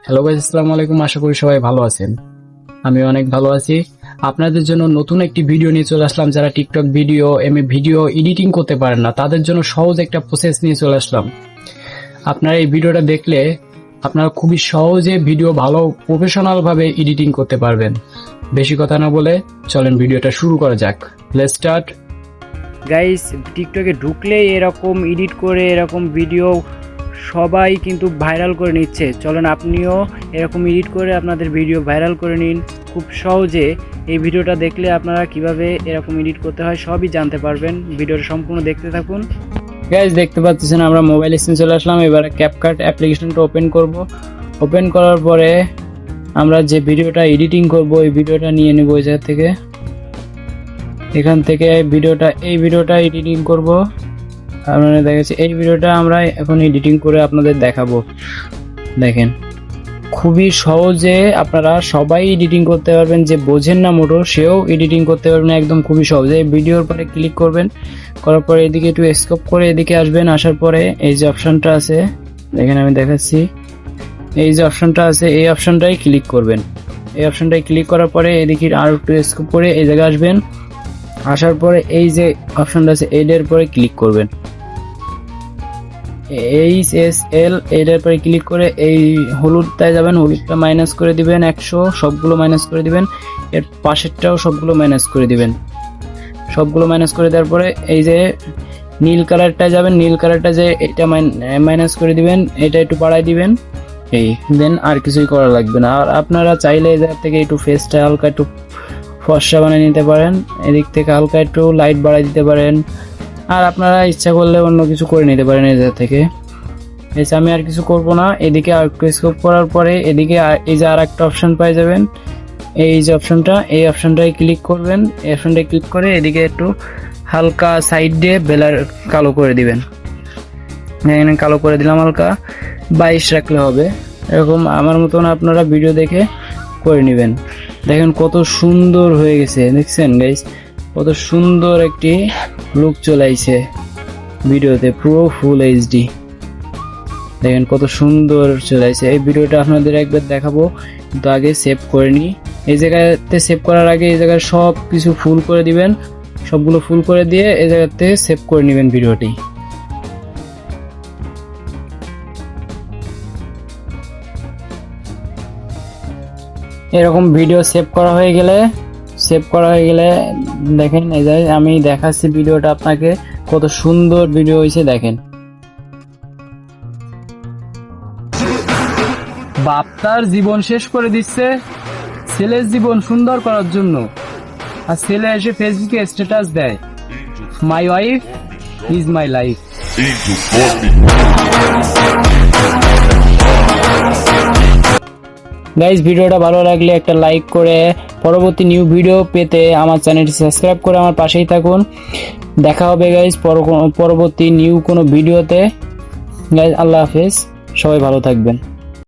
Hello guys, আসসালামু আলাইকুম। আশা করি সবাই ভালো আছেন। আমি অনেক ভালো আছি। আপনাদের জন্য নতুন একটি ভিডিও নিয়ে চলে আসলাম। যারা টিকটক ভিডিও ভিডিও এডিটিং করতে পারেন না, তাদের জন্য সহজ একটা প্রসেস নিয়ে চলে আসলাম। আপনারা এই ভিডিওটা দেখলে আপনারা খুবই সহজে ভিডিও ভালো প্রফেশনাল ভাবে এডিটিং করতে পারবেন। বেশি কথা না বলে চলেন ভিডিওটা শুরু করা যাক। Let's start. গাইস, টিকটকে ঢুকলেই এরকম এডিট করে এরকম ভিডিও সবাই কিন্তু ভাইরাল করে নিচ্ছে। চলেন আপনিও এরকম এডিট করে আপনাদের ভিডিও ভাইরাল করে নিন খুব সহজে। এই ভিডিওটা দেখলে আপনারা কিভাবে এরকম এডিট করতে হয় সবই জানতে পারবেন। ভিডিওটা সম্পূর্ণ দেখতে থাকুন। গাইস, দেখতে পাচ্ছেন আমরা মোবাইল স্ক্রিনে চলে আসলাম। এবারে ক্যাপকাট অ্যাপ্লিকেশনটা ওপেন করব। ওপেন করার পরে আমরা যে ভিডিওটা এডিটিং করব এই ভিডিওটা নিয়ে নেব এই জায়গা থেকে। এখান থেকে এই ভিডিওটা এডিটিং করব। আপনারা দেখেছি এই ভিডিওটা আমরা এখন এডিটিং করে আপনাদের দেখাবো। দেখেন, খুবই সহজে আপনারা সবাই এডিটিং করতে পারবেন। যে বোঝেন না মোটো সেও এডিটিং করতে পারবেন একদম খুবই সহজে। এই ভিডিওর পরে ক্লিক করবেন, করার পরে এদিকে একটু স্কোপ করে এদিকে আসবেন। আসার পরে এই যে অপশনটা আছে, দেখেন আমি দেখাচ্ছি, এই যে অপশনটা আছে এই অপশনটাই ক্লিক করবেন। এই অপশনটাই ক্লিক করার পরে এদিকে আর একটু স্কোপ করে এই জায়গায় আসবেন। আসার পরে এই যে অপশনটা আছে এইটার পরে ক্লিক করবেন। HSL এটার পরে ক্লিক করে এই হলুদটায় যাবেন, হলুদটা মাইনাস করে দিবেন 100, সবগুলো মাইনাস করে দিবেন। এর পাশেরটাও সবগুলো মাইনাস করে দিবেন। সবগুলো মাইনাস করে দেওয়ার পরে এই যে নীল কালারটা যাবেন, নীল কালারটা যে এটা মাইনাস করে দিবেন, এটা একটু বাড়াই দিবেন। এই দেন আর কিছুই করা লাগবে না। আর আপনারা চাইলে এই জায়গা থেকে একটু ফেসটা হালকা একটু ফর্সা বানিয়ে নিতে পারেন। এদিক থেকে হালকা একটু লাইট বাড়াই দিতে পারেন। আর আপনারা ইচ্ছা করলে অন্য কিছু করে নিতে পারেন এই জায়গা থেকে। এসে আমি আর কিছু করব না। এদিকে আর স্কোপ করার পরে এদিকে এই যে আর একটা অপশন পেয়ে যাবেন, এই যে অপশনটা, এই অপশনটায় ক্লিক করবেন। এই অপশনটায় ক্লিক করে এদিকে একটু হালকা সাইড দিয়ে বেলার কালো করে দিবেন। এখানে কালো করে দিলাম, হালকা 22 রাখলে হবে। এরকম আমার মতন আপনারা ভিডিও দেখে করে নেবেন। দেখেন কত সুন্দর হয়ে গেছে, দেখছেন গাইস? কত সুন্দর একটি লুক চলে আইছে ভিডিওতে, পুরো ফুল এইচডি। দেখেন কত সুন্দর চলে আইছে। এই ভিডিওটা আপনাদের একবার দেখাবো, কিন্তু আগে সেভ করে নিই। এই জায়গাতে সেভ করার আগে এই জায়গায় সব কিছু ফুল করে দিবেন। সবগুলো ফুল করে দিয়ে এই জায়গাতে সেভ করে নেবেন ভিডিওটি। এরকম ভিডিও সেভ করা হয়ে গেলে দেখেন এই যে আমি দেখাচ্ছি ভিডিওটা আপনাকে, কত সুন্দর ভিডিও হয়েছে দেখেন। বাপ তার জীবন শেষ করে দিচ্ছে ছেলের জীবন সুন্দর করার জন্য, আর ছেলে এসে ফেসবুকে স্ট্যাটাস দেয়, my wife is my life. Guys, ভিডিওটা ভালো লাগলে একটা লাইক করে পরবর্তী নিউ ভিডিও পেতে আমার চ্যানেলটি সাবস্ক্রাইব করে আমার পাশেই থাকুন। দেখা হবে গাইজ পরবর্তী নিউ কোনো ভিডিওতে। গাইজ, আল্লাহ হাফেজ, সবাই ভালো থাকবেন।